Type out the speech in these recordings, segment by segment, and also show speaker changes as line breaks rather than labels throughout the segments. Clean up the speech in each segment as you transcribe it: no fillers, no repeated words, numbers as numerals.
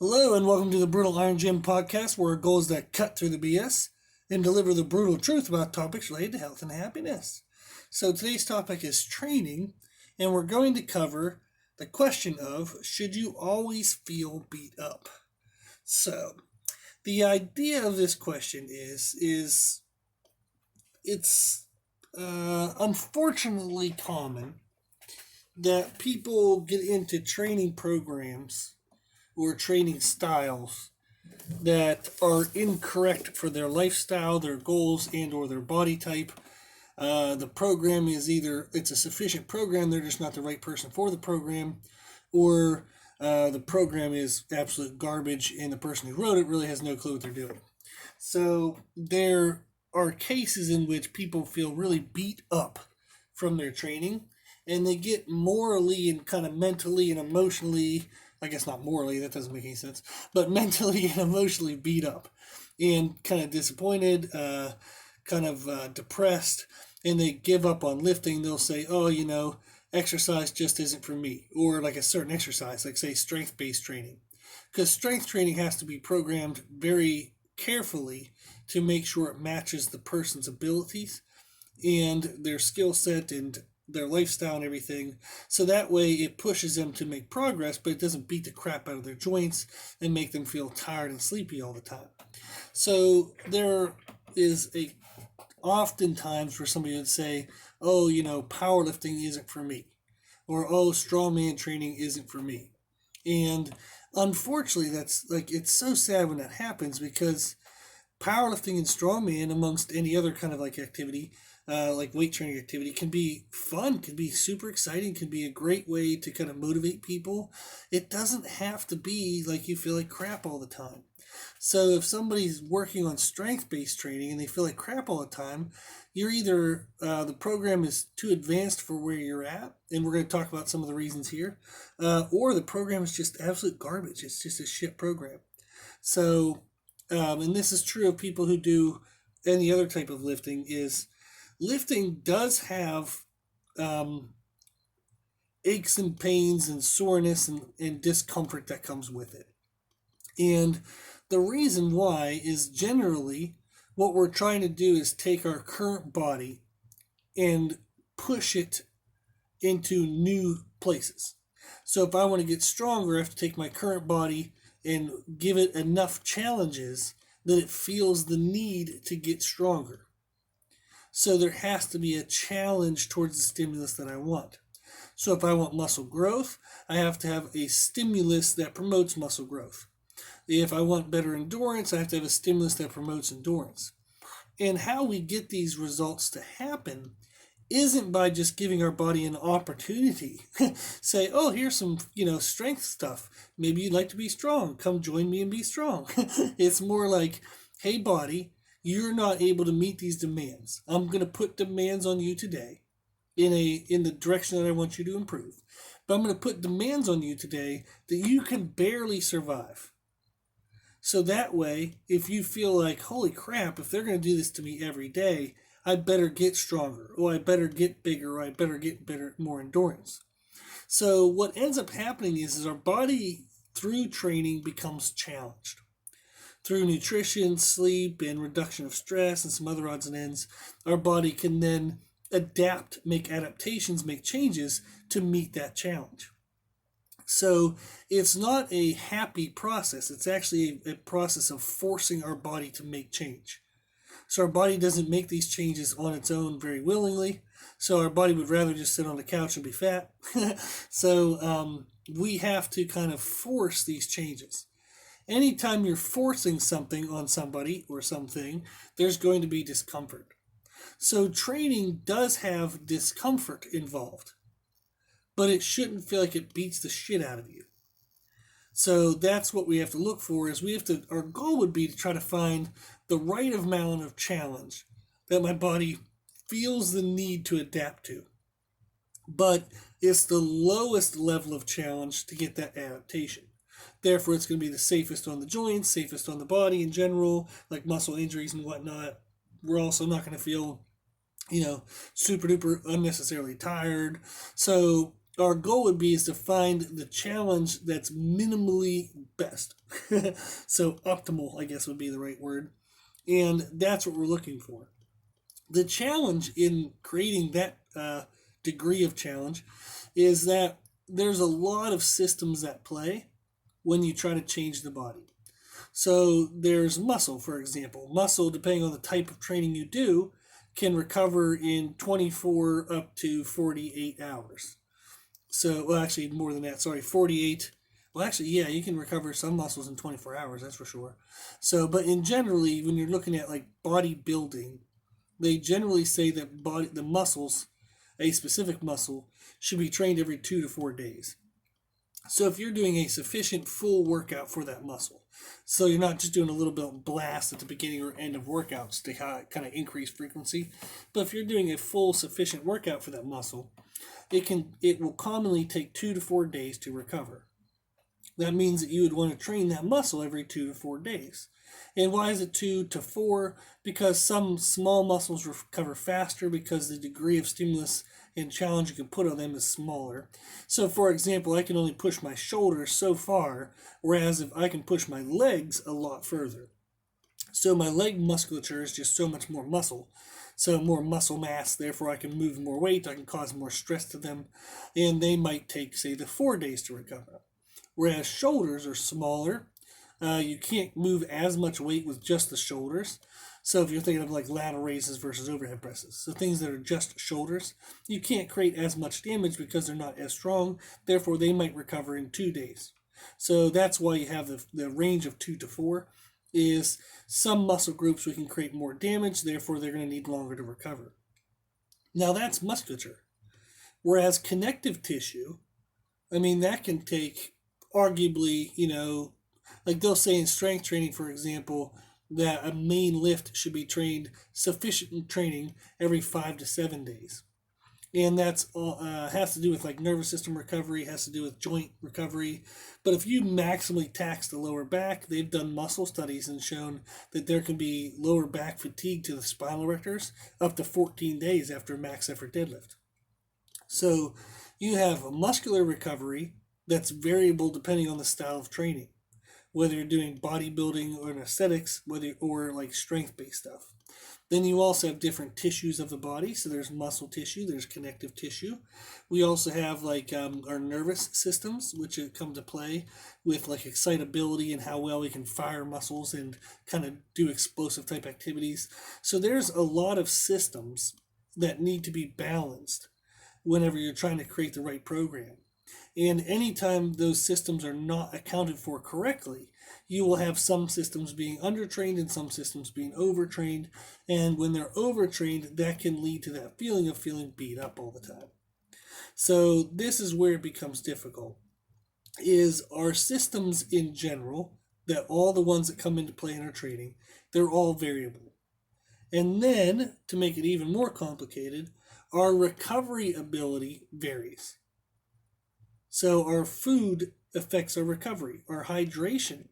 Hello and welcome to the Brutal Iron Gym podcast, where our goal is to cut through the BS and deliver the brutal truth about topics related to health and happiness. So today's topic is training, and we're going to cover the question of should you always feel beat up? So the idea of this question is it's unfortunately common that people get into training programs or training styles that are incorrect for their lifestyle, their goals, and or their body type. The program is either it's a sufficient program, they're just not the right person for the program, or the program is absolute garbage and the person who wrote it really has no clue what they're doing. So there are cases in which people feel really beat up from their training and they get morally and kind of mentally and emotionally, I guess not morally, that doesn't make any sense, but mentally and emotionally beat up and kind of disappointed, depressed, and they give up on lifting. They'll say, oh, exercise just isn't for me. Or like a certain exercise, like say strength based training. Because strength training has to be programmed very carefully to make sure it matches the person's abilities and their skill set and their lifestyle and everything. So that way it pushes them to make progress, but it doesn't beat the crap out of their joints and make them feel tired and sleepy all the time. So there is a oftentimes where somebody would say, oh, powerlifting isn't for me, or oh, strongman training isn't for me. And unfortunately, that's like it's so sad when that happens because powerlifting and strongman, amongst any other kind of like activity, like weight training activity, can be fun, can be super exciting, can be a great way to kind of motivate people. It doesn't have to be like you feel like crap all the time. So if somebody's working on strength-based training and they feel like crap all the time, you're either the program is too advanced for where you're at, and we're going to talk about some of the reasons here, or the program is just absolute garbage. It's just a shit program. So, and this is true of people who do any other type of lifting. Is lifting does have aches and pains and soreness and discomfort that comes with it. And the reason why is generally what we're trying to do is take our current body and push it into new places. So if I want to get stronger, I have to take my current body and give it enough challenges that it feels the need to get stronger. So there has to be a challenge towards the stimulus that I want. So if I want muscle growth, I have to have a stimulus that promotes muscle growth. If I want better endurance, I have to have a stimulus that promotes endurance. And how we get these results to happen isn't by just giving our body an opportunity. Say, oh, here's some, strength stuff. Maybe you'd like to be strong. Come join me and be strong. It's more like, hey, body, you're not able to meet these demands. I'm going to put demands on you today in the direction that I want you to improve. But I'm going to put demands on you today that you can barely survive. So that way, if you feel like, holy crap, if they're going to do this to me every day, I better get stronger, or I better get bigger, or I better get better, more endurance. So what ends up happening is our body, through training, becomes challenged. Through nutrition, sleep, and reduction of stress, and some other odds and ends, our body can then adapt, make adaptations, make changes to meet that challenge. So it's not a happy process. It's actually a process of forcing our body to make change. So our body doesn't make these changes on its own very willingly. So our body would rather just sit on the couch and be fat. So we have to kind of force these changes. Anytime you're forcing something on somebody or something, there's going to be discomfort. So training does have discomfort involved, but it shouldn't feel like it beats the shit out of you. So that's what we have to look for is our goal would be to try to find the right amount of challenge that my body feels the need to adapt to. But it's the lowest level of challenge to get that adaptation. Therefore, it's going to be the safest on the joints, safest on the body in general, like muscle injuries and whatnot. We're also not going to feel, super duper unnecessarily tired. So our goal would be is to find the challenge that's minimally best. So optimal, I guess would be the right word. And that's what we're looking for. The challenge in creating that degree of challenge is that there's a lot of systems at play when you try to change the body. So there's muscle, for example. Muscle, depending on the type of training you do, can recover in 24 up to 48 hours. So, well, actually, more than that. Sorry, 48. Well, actually, yeah, you can recover some muscles in 24 hours, that's for sure. So, but in generally, when you're looking at like bodybuilding, they generally say that the muscles, a specific muscle, should be trained every 2 to 4 days. So if you're doing a sufficient full workout for that muscle, so you're not just doing a little bit of blast at the beginning or end of workouts to kind of increase frequency, but if you're doing a full sufficient workout for that muscle, it will commonly take 2 to 4 days to recover. That means that you would want to train that muscle every 2 to 4 days. And why is it 2 to 4? Because some small muscles recover faster because the degree of stimulus and challenge you can put on them is smaller. So, for example, I can only push my shoulders so far, whereas if I can push my legs a lot further. So my leg musculature is just so much more muscle. So more muscle mass, therefore I can move more weight, I can cause more stress to them, and they might take, say, the 4 days to recover. Whereas shoulders are smaller, you can't move as much weight with just the shoulders. So if you're thinking of like lateral raises versus overhead presses, so things that are just shoulders, you can't create as much damage because they're not as strong. Therefore, they might recover in 2 days. So that's why you have the range of 2 to 4. Is some muscle groups we can create more damage, therefore they're going to need longer to recover. Now that's musculature. Whereas connective tissue, I mean, that can take arguably, like they'll say in strength training, for example, that a main lift should be trained sufficient training every 5 to 7 days. And that's has to do with like nervous system recovery, has to do with joint recovery. But if you maximally tax the lower back, they've done muscle studies and shown that there can be lower back fatigue to the spinal erectors up to 14 days after max effort deadlift. So you have a muscular recovery that's variable depending on the style of training, whether you're doing bodybuilding or aesthetics, or like strength-based stuff. Then you also have different tissues of the body. So there's muscle tissue, there's connective tissue. We also have like our nervous systems, which come to play with like excitability and how well we can fire muscles and kind of do explosive type activities. So there's a lot of systems that need to be balanced whenever you're trying to create the right program. And anytime those systems are not accounted for correctly, you will have some systems being undertrained and some systems being overtrained. And when they're overtrained, that can lead to that feeling of feeling beat up all the time. So this is where it becomes difficult. Is our systems in general, that all the ones that come into play in our training, they're all variable. And then, to make it even more complicated, our recovery ability varies. So our food affects our recovery, our hydration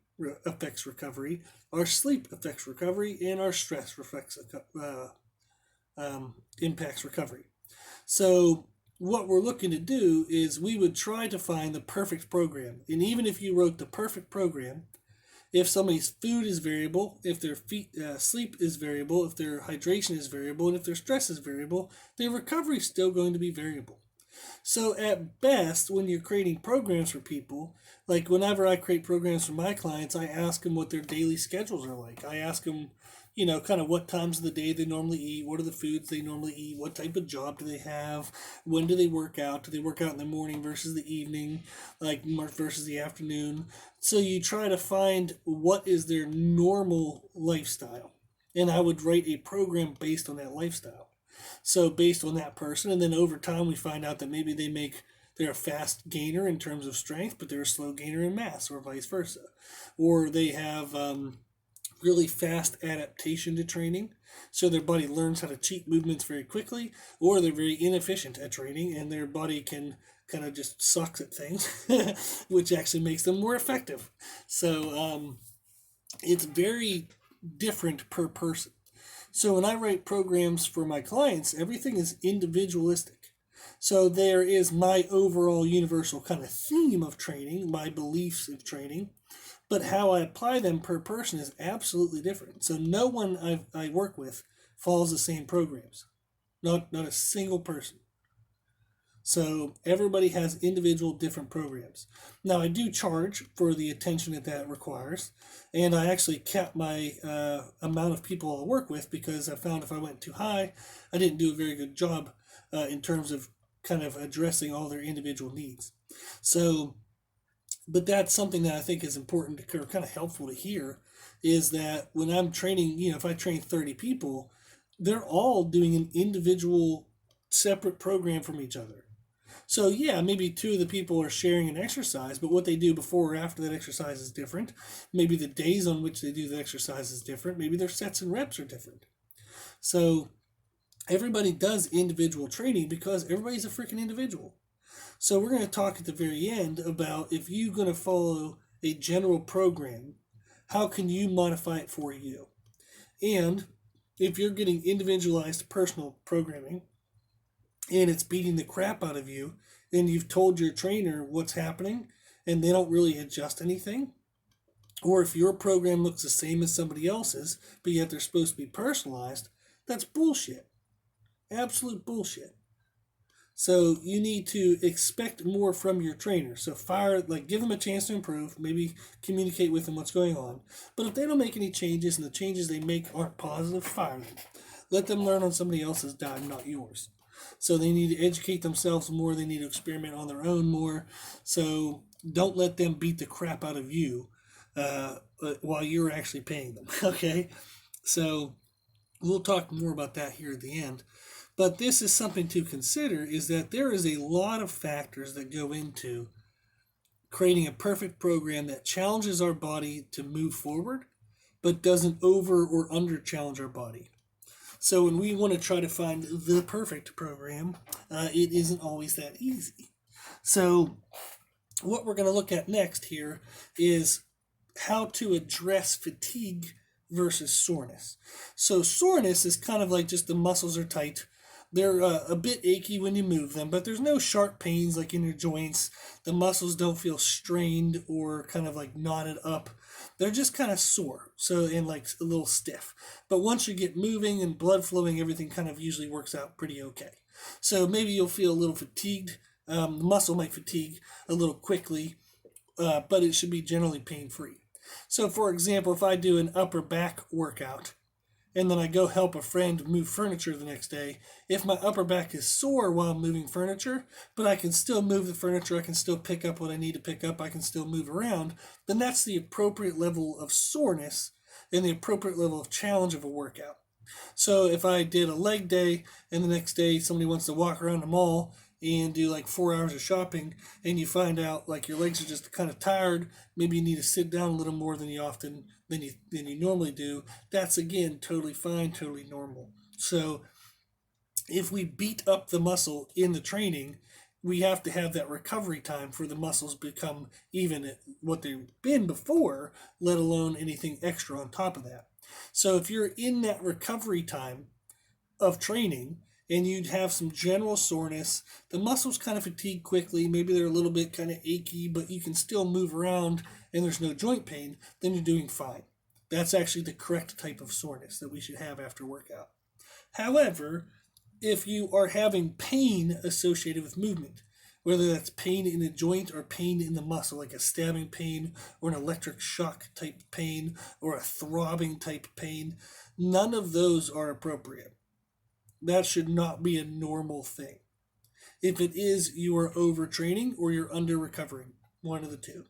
affects recovery, our sleep affects recovery, and our stress impacts recovery. So what we're looking to do is we would try to find the perfect program. And even if you wrote the perfect program, if somebody's food is variable, if their sleep is variable, if their hydration is variable, and if their stress is variable, their recovery is still going to be variable. So at best, when you're creating programs for people, like whenever I create programs for my clients, I ask them what their daily schedules are like. I ask them, kind of what times of the day they normally eat, what are the foods they normally eat, what type of job do they have, when do they work out, do they work out in the morning versus the evening, like versus the afternoon. So you try to find what is their normal lifestyle. And I would write a program based on that lifestyle. So based on that person, and then over time we find out that maybe they're a fast gainer in terms of strength, but they're a slow gainer in mass, or vice versa. Or they have really fast adaptation to training, so their body learns how to cheat movements very quickly, or they're very inefficient at training and their body can kind of just sucks at things, which actually makes them more effective. So it's very different per person. So when I write programs for my clients, everything is individualistic. So there is my overall universal kind of theme of training, my beliefs of training, but how I apply them per person is absolutely different. So no one I work with follows the same programs, not a single person. So everybody has individual different programs. Now I do charge for the attention that requires, and I actually kept my amount of people I work with because I found if I went too high, I didn't do a very good job in terms of kind of addressing all their individual needs. So, but that's something that I think is important to or kind of helpful to hear is that when I'm training, if I train 30 people, they're all doing an individual separate program from each other. So yeah, maybe two of the people are sharing an exercise, but what they do before or after that exercise is different. Maybe the days on which they do the exercise is different. Maybe their sets and reps are different. So everybody does individual training because everybody's a freaking individual. So we're going to talk at the very end about if you're going to follow a general program, how can you modify it for you? And if you're getting individualized personal programming, and it's beating the crap out of you, and you've told your trainer what's happening and they don't really adjust anything, or if your program looks the same as somebody else's, but yet they're supposed to be personalized, that's bullshit. Absolute bullshit. So you need to expect more from your trainer. So give them a chance to improve, maybe communicate with them what's going on. But if they don't make any changes and the changes they make aren't positive, fire them. Let them learn on somebody else's dime, not yours. So they need to educate themselves more. They need to experiment on their own more. So don't let them beat the crap out of you while you're actually paying them. Okay? So we'll talk more about that here at the end. But this is something to consider is that there is a lot of factors that go into creating a perfect program that challenges our body to move forward, but doesn't over or under challenge our body. So when we want to try to find the perfect program, it isn't always that easy. So what we're going to look at next here is how to address fatigue versus soreness. So soreness is kind of like just the muscles are tight. They're a bit achy when you move them, but there's no sharp pains like in your joints. The muscles don't feel strained or kind of like knotted up. They're just kind of sore, so and like a little stiff. But once you get moving and blood flowing, everything kind of usually works out pretty okay. So maybe you'll feel a little fatigued. The muscle might fatigue a little quickly, but it should be generally pain-free. So for example, if I do an upper back workout, and then I go help a friend move furniture the next day, if my upper back is sore while I'm moving furniture, but I can still move the furniture, I can still pick up what I need to pick up, I can still move around, then that's the appropriate level of soreness and the appropriate level of challenge of a workout. So if I did a leg day and the next day somebody wants to walk around the mall and do like 4 hours of shopping and you find out like your legs are just kind of tired, maybe you need to sit down a little more than you normally do, that's again totally fine, totally normal. So if we beat up the muscle in the training, we have to have that recovery time for the muscles become even what they've been before, let alone anything extra on top of that. So if you're in that recovery time of training and you'd have some general soreness, the muscles kind of fatigue quickly, maybe they're a little bit kind of achy, but you can still move around and there's no joint pain, then you're doing fine. That's actually the correct type of soreness that we should have after workout. However, if you are having pain associated with movement, whether that's pain in a joint or pain in the muscle, like a stabbing pain or an electric shock type pain or a throbbing type pain, none of those are appropriate. That should not be a normal thing. If it is, you are overtraining or you're under recovering, one of the two.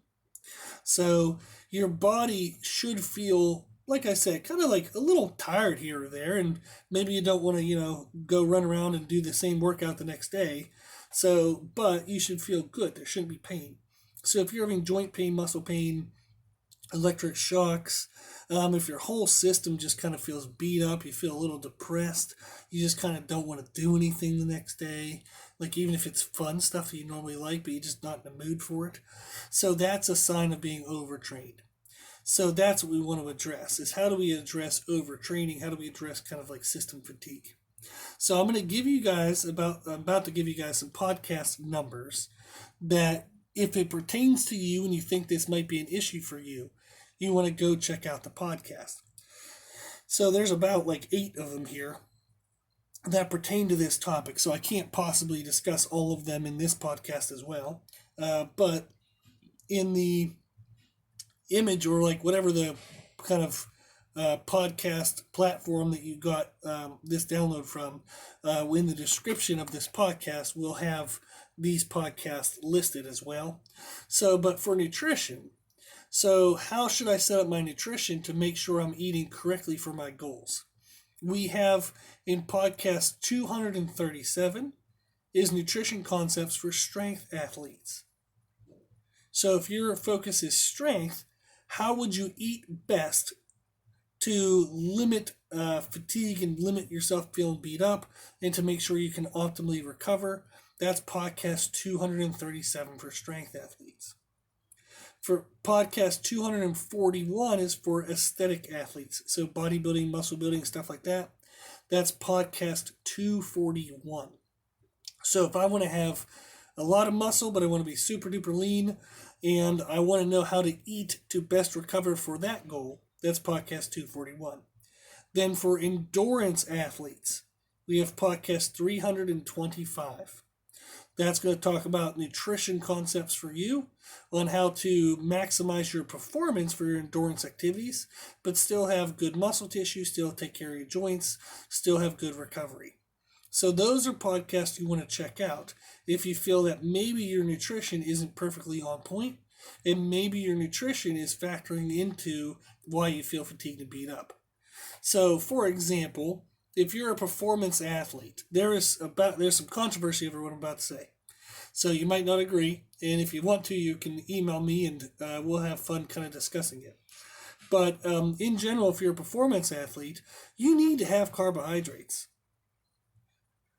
So your body should feel, like I said, kind of like a little tired here or there, and maybe you don't want to, go run around and do the same workout the next day. So, but you should feel good. There shouldn't be pain. So if you're having joint pain, muscle pain, electric shocks, if your whole system just kind of feels beat up, you feel a little depressed, you just kind of don't want to do anything the next day, like even if it's fun stuff that you normally like, but you're just not in the mood for it. So that's a sign of being overtrained. So that's what we want to address is how do we address overtraining? How do we address kind of like system fatigue? So I'm going to give you guys about to give you guys some podcast numbers that if it pertains to you and you think this might be an issue for you, you want to go check out the podcast. So there's about like 8 of them here that pertain to this topic. So I can't possibly discuss all of them in this podcast as well. But in the image or like whatever the kind of podcast platform that you got this download from, in the description of this podcast, we'll have these podcasts listed as well. So, but for nutrition, so how should I set up my nutrition to make sure I'm eating correctly for my goals? We have in podcast 237 is nutrition concepts for strength athletes. So if your focus is strength, how would you eat best to limit fatigue and limit yourself feeling beat up and to make sure you can optimally recover? That's podcast 237 for strength athletes. For podcast 241 is for aesthetic athletes, so bodybuilding, muscle building, stuff like that. That's podcast 241. So if I want to have a lot of muscle, but I want to be super duper lean, and I want to know how to eat to best recover for that goal, that's podcast 241. Then for endurance athletes, we have podcast 325. That's going to talk about nutrition concepts for you on how to maximize your performance for your endurance activities, but still have good muscle tissue, still take care of your joints, still have good recovery. So those are podcasts you want to check out if you feel that maybe your nutrition isn't perfectly on point, and maybe your nutrition is factoring into why you feel fatigued and beat up. So, for example, if you're a performance athlete, there's some controversy over what I'm about to say. So you might not agree, and if you want to, you can email me and we'll have fun kind of discussing it. But in general, if you're a performance athlete, you need to have carbohydrates.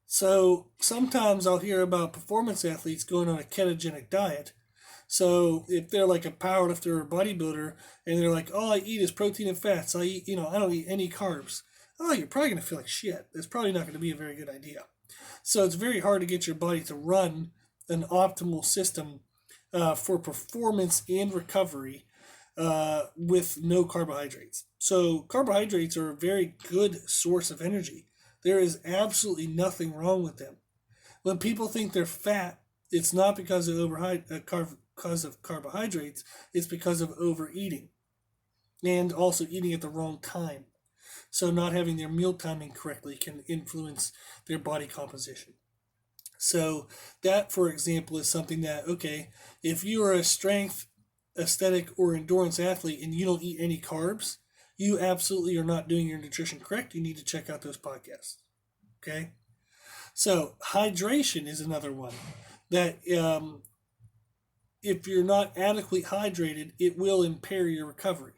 So sometimes I'll hear about performance athletes going on a ketogenic diet. So if they're like a powerlifter or a bodybuilder and they're like, all I eat is protein and fats, I don't eat any carbs. Oh, you're probably going to feel like shit. It's probably not going to be a very good idea. So it's very hard to get your body to run an optimal system for performance and recovery with no carbohydrates. So carbohydrates are a very good source of energy. There is absolutely nothing wrong with them. When people think they're fat, it's not because of carbohydrates, it's because of overeating and also eating at the wrong time. So not having their meal timing correctly can influence their body composition. So that, for example, is something that, okay, if you are a strength, aesthetic, or endurance athlete and you don't eat any carbs, you absolutely are not doing your nutrition correct. You need to check out those podcasts. Okay? So hydration is another one that if you're not adequately hydrated, it will impair your recovery.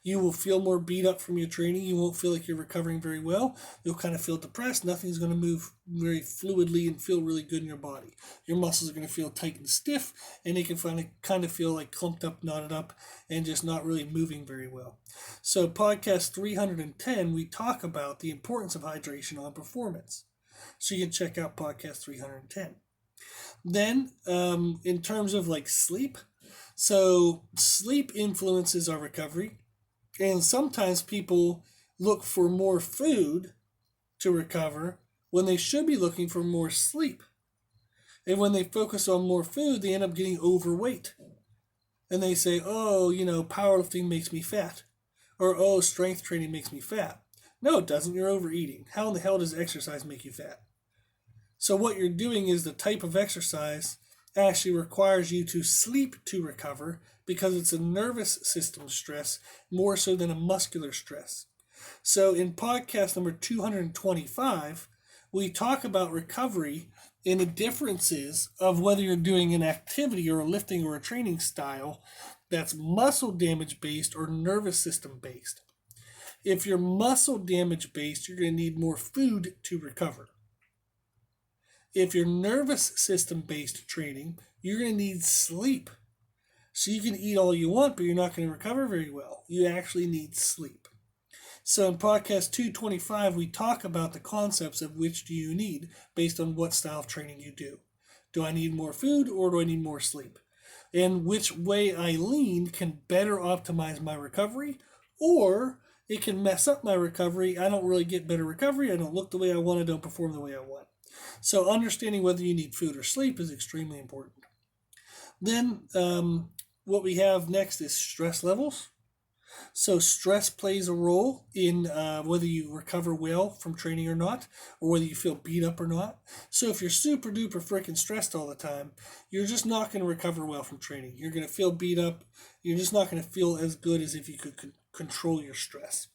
You will feel more beat up from your training. You won't feel like you're recovering very well. You'll kind of feel depressed. Nothing's going to move very fluidly and feel really good in your body. Your muscles are going to feel tight and stiff, and they can finally kind of feel like clumped up, knotted up, and just not really moving very well. So podcast 310, we talk about the importance of hydration on performance. So you can check out podcast 310. Then in terms of like sleep, so sleep influences our recovery. And sometimes people look for more food to recover when they should be looking for more sleep. And when they focus on more food, they end up getting overweight. And they say, oh, powerlifting makes me fat. Or, oh, strength training makes me fat. No, it doesn't. You're overeating. How in the hell does exercise make you fat? So what you're doing is the type of exercise actually requires you to sleep to recover because it's a nervous system stress more so than a muscular stress. So in podcast number 225, we talk about recovery and the differences of whether you're doing an activity or a lifting or a training style that's muscle damage based or nervous system based. If you're muscle damage based, you're going to need more food to recover. If you're nervous system based training, you're going to need sleep. So you can eat all you want, but you're not going to recover very well. You actually need sleep. So in podcast 225, we talk about the concepts of which do you need based on what style of training you do. Do I need more food or do I need more sleep? And which way I lean can better optimize my recovery, or it can mess up my recovery. I don't really get better recovery. I don't look the way I want. I don't perform the way I want. So understanding whether you need food or sleep is extremely important. Then what we have next is stress levels. So stress plays a role in whether you recover well from training or not, or whether you feel beat up or not. So if you're super duper freaking stressed all the time, you're just not going to recover well from training. You're going to feel beat up. You're just not going to feel as good as if you could control your stress.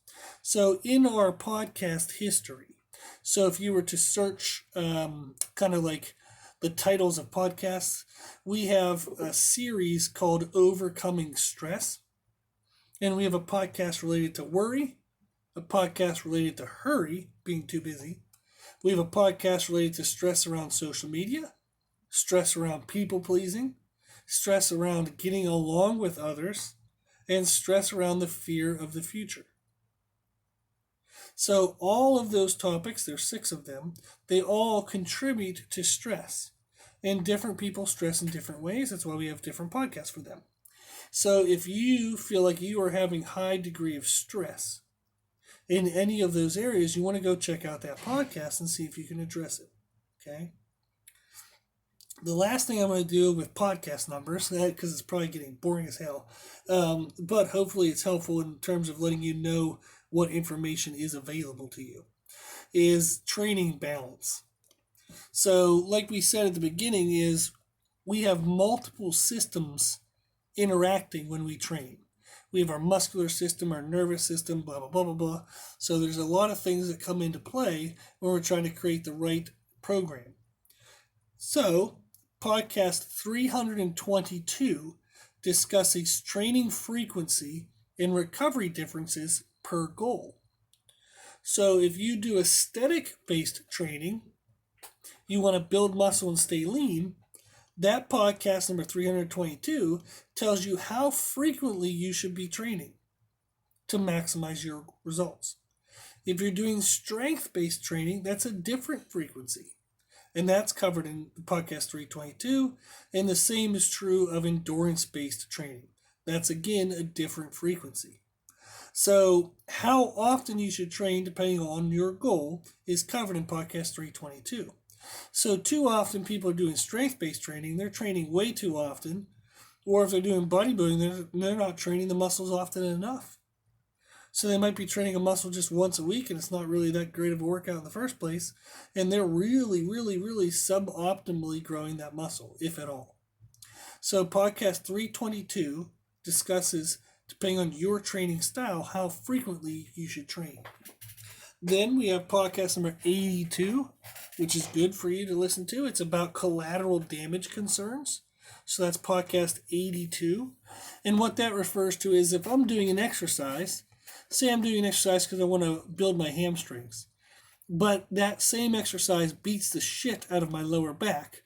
So in our podcast history, so if you were to search kind of like the titles of podcasts, we have a series called Overcoming Stress. And we have a podcast related to worry, a podcast related to hurry, being too busy. We have a podcast related to stress around social media, stress around people pleasing, stress around getting along with others, and stress around the fear of the future. So all of those topics, there's 6 of them, they all contribute to stress. And different people stress in different ways. That's why we have different podcasts for them. So if you feel like you are having high degree of stress in any of those areas, you want to go check out that podcast and see if you can address it. Okay. The last thing I'm going to do with podcast numbers, because it's probably getting boring as hell, but hopefully it's helpful in terms of letting you know what information is available to you, is training balance. So like we said at the beginning, is we have multiple systems interacting when we train. We have our muscular system, our nervous system, blah, blah, blah, blah, blah. So there's a lot of things that come into play when we're trying to create the right program. So podcast 322 discusses training frequency and recovery differences per goal. So if you do aesthetic-based training, you want to build muscle and stay lean, that podcast number 322 tells you how frequently you should be training to maximize your results. If you're doing strength-based training, that's a different frequency. And that's covered in podcast 322. And the same is true of endurance-based training. That's, again, a different frequency. So how often you should train depending on your goal is covered in podcast 322. So too often people are doing strength-based training, they're training way too often, or if they're doing bodybuilding, they're not training the muscles often enough. So they might be training a muscle just once a week and it's not really that great of a workout in the first place, and they're really, really, really suboptimally growing that muscle, if at all. So podcast 322 discusses, depending on your training style, how frequently you should train. Then we have podcast number 82, which is good for you to listen to. It's about collateral damage concerns. So that's podcast 82. And what that refers to is if I'm doing an exercise, say I'm doing an exercise because I want to build my hamstrings, but that same exercise beats the shit out of my lower back,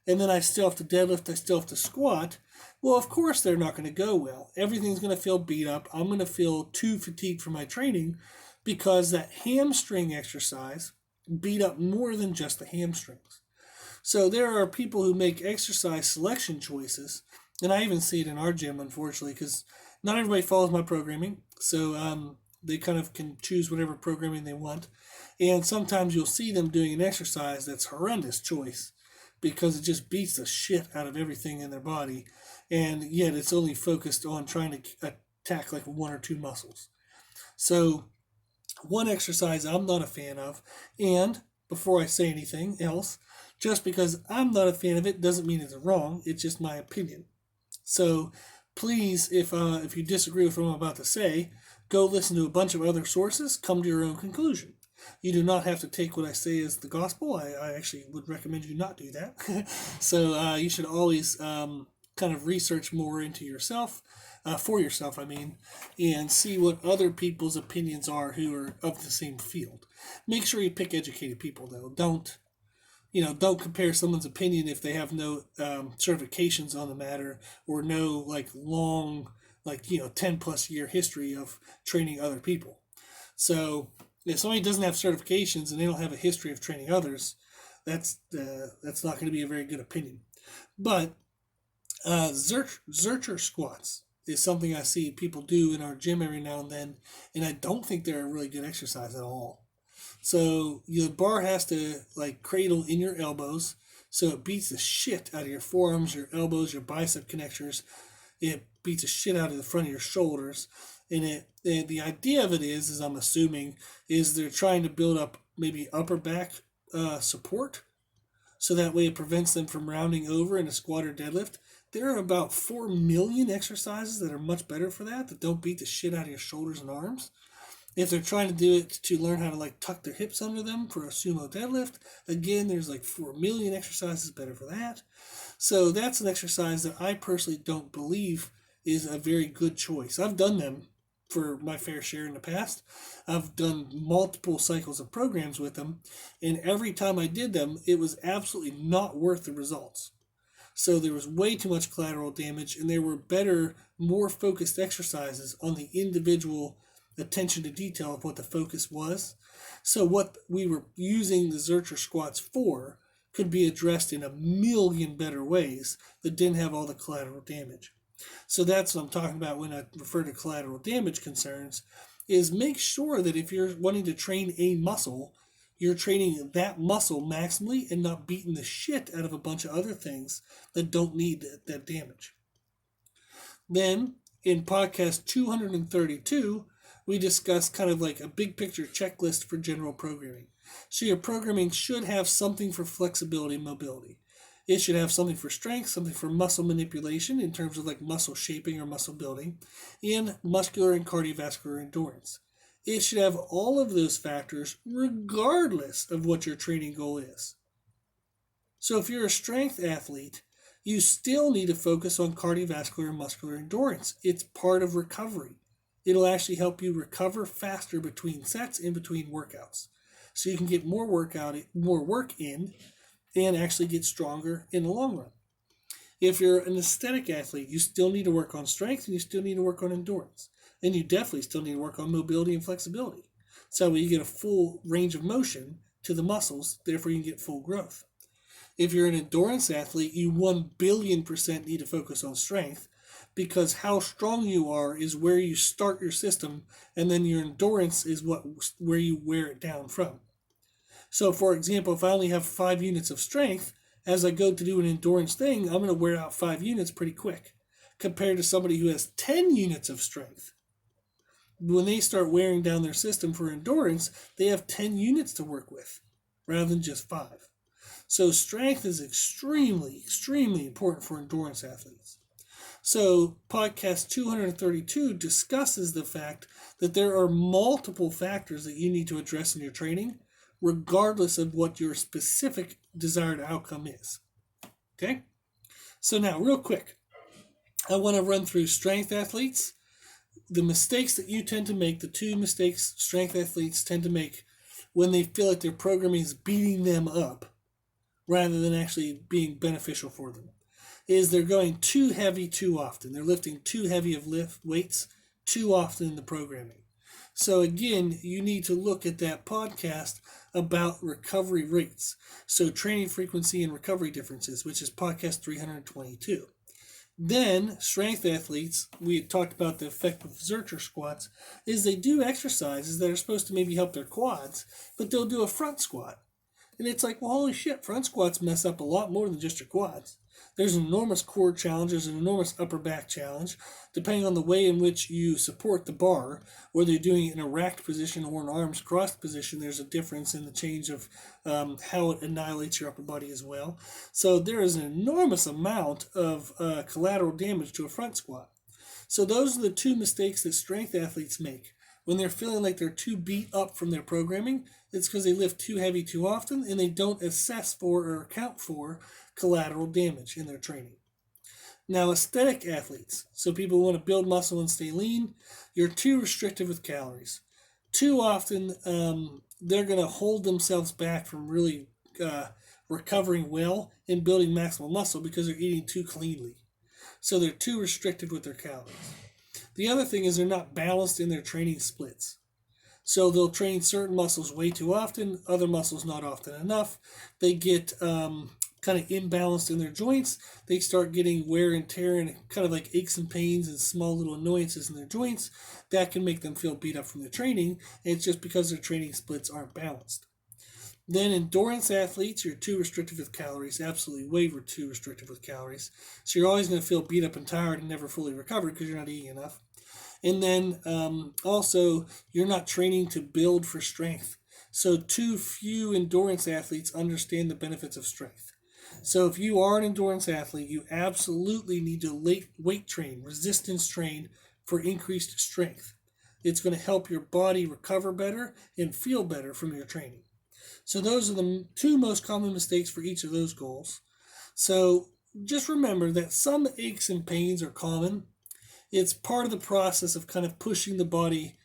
and then I still have to deadlift, I still have to squat, well, of course they're not going to go well. Everything's going to feel beat up. I'm going to feel too fatigued for my training, because that hamstring exercise beat up more than just the hamstrings. So there are people who make exercise selection choices, and I even see it in our gym, unfortunately, because not everybody follows my programming, so they kind of can choose whatever programming they want, and sometimes you'll see them doing an exercise that's horrendous choice, because it just beats the shit out of everything in their body, and yet it's only focused on trying to attack like 1 or 2 muscles. So one exercise I'm not a fan of, and before I say anything else, just because I'm not a fan of it doesn't mean it's wrong, it's just my opinion. So please, if you disagree with what I'm about to say, go listen to a bunch of other sources, come to your own conclusion. You do not have to take what I say as the gospel. I actually would recommend you not do that. So you should always kind of research more into yourself, for yourself, and see what other people's opinions are who are of the same field. Make sure you pick educated people, though. Don't compare someone's opinion if they have no certifications on the matter or no long 10 plus year history of training other people. So if somebody doesn't have certifications and they don't have a history of training others, that's not going to be a very good opinion. But Zercher squats is something I see people do in our gym every now and then, and I don't think they're a really good exercise at all. So your bar has to like cradle in your elbows, so it beats the shit out of your forearms, your elbows, your bicep connectors. It beats the shit out of the front of your shoulders, and the idea of it is I'm assuming, is they're trying to build up maybe upper back support, so that way it prevents them from rounding over in a squat or deadlift. There are about 4 million exercises that are much better for that don't beat the shit out of your shoulders and arms. If they're trying to do it to learn how to like tuck their hips under them for a sumo deadlift, again, there's like 4 million exercises better for that. So that's an exercise that I personally don't believe is a very good choice. I've done them for my fair share in the past. I've done multiple cycles of programs with them, and every time I did them, it was absolutely not worth the results. So there was way too much collateral damage, and there were better, more focused exercises on the individual attention to detail of what the focus was. So what we were using the Zercher squats for could be addressed in a million better ways that didn't have all the collateral damage. So that's what I'm talking about when I refer to collateral damage concerns, is make sure that if you're wanting to train a muscle, you're training that muscle maximally and not beating the shit out of a bunch of other things that don't need that damage. Then in podcast 232, we discussed kind of like a big picture checklist for general programming. So your programming should have something for flexibility and mobility. It should have something for strength, something for muscle manipulation in terms of like muscle shaping or muscle building, and muscular and cardiovascular endurance. It should have all of those factors regardless of what your training goal is. So if you're a strength athlete, you still need to focus on cardiovascular and muscular endurance. It's part of recovery. It'll actually help you recover faster between sets and between workouts. So you can get more work in, and actually get stronger in the long run. If you're an aesthetic athlete, you still need to work on strength and you still need to work on endurance. And you definitely still need to work on mobility and flexibility. So you get a full range of motion to the muscles, therefore you can get full growth. If you're an endurance athlete, you 1,000,000,000% need to focus on strength, because how strong you are is where you start your system, and then your endurance is where you wear it down from. So for example, if I only have 5 units of strength, as I go to do an endurance thing, I'm going to wear out 5 units pretty quick, compared to somebody who has 10 units of strength. When they start wearing down their system for endurance, they have 10 units to work with rather than just 5. So strength is extremely, extremely important for endurance athletes. So podcast 232 discusses the fact that there are multiple factors that you need to address in your training, regardless of what your specific desired outcome is. Okay? So now, real quick, I want to run through strength athletes, the mistakes that you tend to make, the 2 mistakes strength athletes tend to make when they feel like their programming is beating them up rather than actually being beneficial for them, is they're going too heavy too often. They're lifting too heavy of weights too often in the programming. So again, you need to look at that podcast about recovery rates. So training frequency and recovery differences, which is podcast 322. Then strength athletes, we had talked about the effect of Zercher squats, is they do exercises that are supposed to maybe help their quads, but they'll do a front squat. And it's like, well, holy shit, front squats mess up a lot more than just your quads. There's an enormous core challenge, there's an enormous upper back challenge, depending on the way in which you support the bar, whether you're doing it in a racked position or an arms crossed position. There's a difference in the change of how it annihilates your upper body as well. So there is an enormous amount of collateral damage to a front squat. So those are the 2 mistakes that strength athletes make. When they're feeling like they're too beat up from their programming, it's because they lift too heavy too often and they don't assess for or account for collateral damage in their training. Now, aesthetic athletes, so people who want to build muscle and stay lean, you're too restrictive with calories. Too often, they're going to hold themselves back from really recovering well and building maximal muscle because they're eating too cleanly. So they're too restricted with their calories. The other thing is they're not balanced in their training splits. So they'll train certain muscles way too often, other muscles not often enough. They get kind of imbalanced in their joints. They start getting wear and tear and kind of like aches and pains and small little annoyances in their joints. That can make them feel beat up from the training. And it's just because their training splits aren't balanced. Then endurance athletes, you're too restrictive with calories, absolutely way too restrictive with calories. So you're always going to feel beat up and tired and never fully recovered because you're not eating enough. And then also, you're not training to build for strength. So too few endurance athletes understand the benefits of strength. So if you are an endurance athlete, you absolutely need to weight train, resistance train for increased strength. It's going to help your body recover better and feel better from your training. So those are the two most common mistakes for each of those goals. So just remember that some aches and pains are common. It's part of the process of kind of pushing the body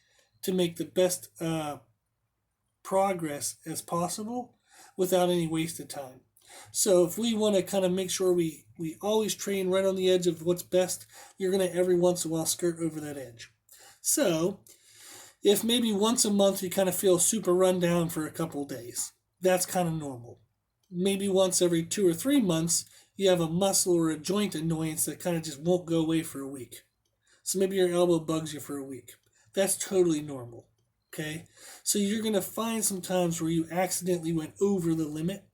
to make the best progress as possible without any wasted time. So if we want to kind of make sure we always train right on the edge of what's best, you're going to every once in a while skirt over that edge. So if maybe once a month you kind of feel super run down for a couple of days, that's kind of normal. Maybe once every 2 or 3 months, you have a muscle or a joint annoyance that kind of just won't go away for a week. So maybe your elbow bugs you for a week. That's totally normal. Okay? So you're going to find some times where you accidentally went over the limit